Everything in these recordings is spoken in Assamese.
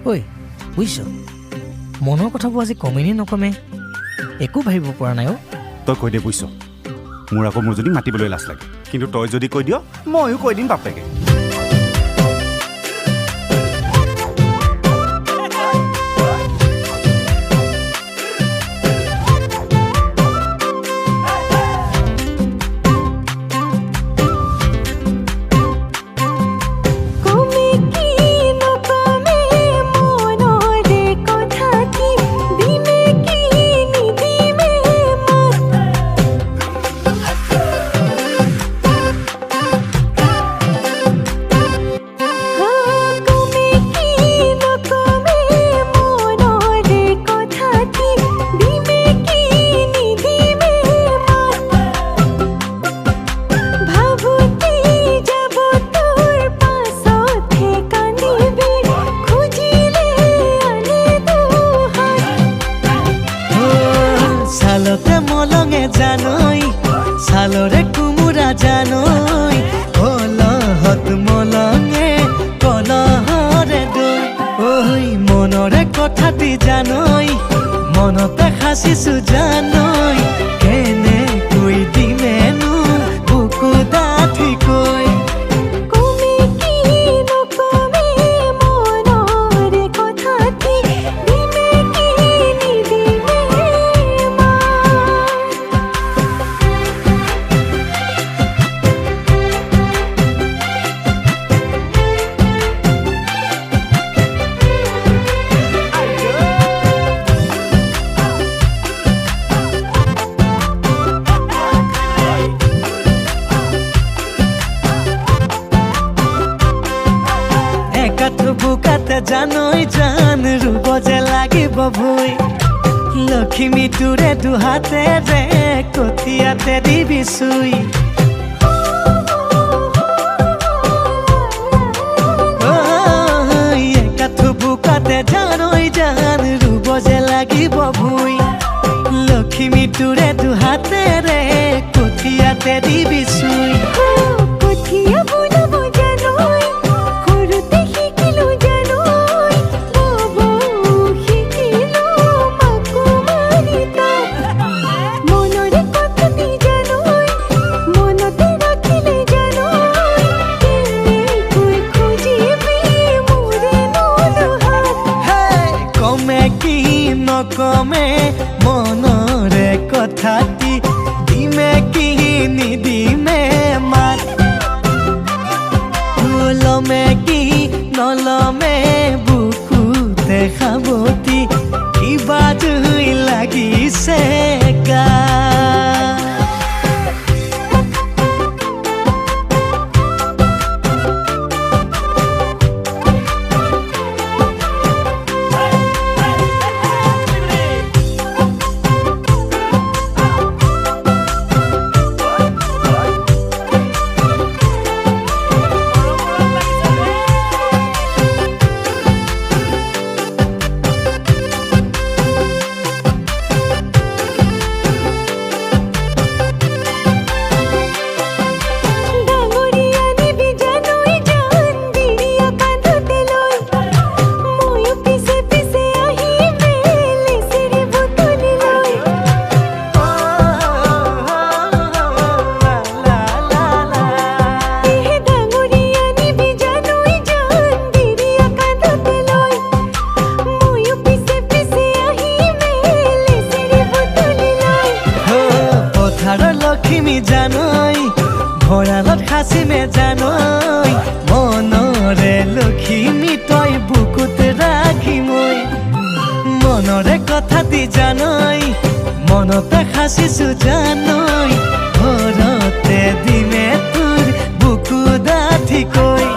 ঐ বুজিছ মনৰ কথাবোৰ আজি কমেনে নকমে একো ভাবিব পৰা নাই তই কৈ দে বুজিছ মোৰ আকৌ মোৰ যদি মাতিবলৈ লাজ লাগে কিন্তু তই যদি কৈ দিয় ময়ো কৈ দিম বাপেকে সালরে কুমুরা জানই কলহত মলঙে কলহরে দই ওই মনরে কথাটি জানই মনতে হাসিছু জানই কেনে কই দিমেনু বুকু ডাঠি কই বুকাতে জানই জান রূপ যে লাগিব ভুই লক্ষ্মী তোরে দুহাতে রে কঠিয়াতে দিবি চুই একাঠু বুকাতে জানই জান রূপ যে লাগিব ভুই লক্ষ্মী তোরে দুহাতে রে কঠিয়াতে দিবি চুই কঠিয়া বুলাব জানই নকমে মনরে কথাটি দিমে কি নিদিমে মাত লমে কি নলমে বুকুতে খাবতি কিবা জুই লাগিছে গা লক্ষ্মী জানই ভৰালত খাচিমে জানই মনৰে লক্ষ্মী তই বুকুত ৰাখি মই মনৰে কথাটি জানই মনতে খাচিছো জানই ঘৰতে দিমে তোৰ বুকু ডাঠি কৈ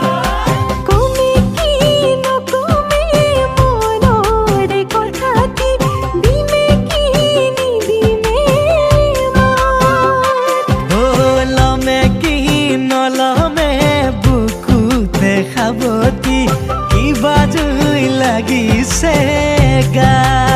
খাবতি কিবা জুই লাগিছে গা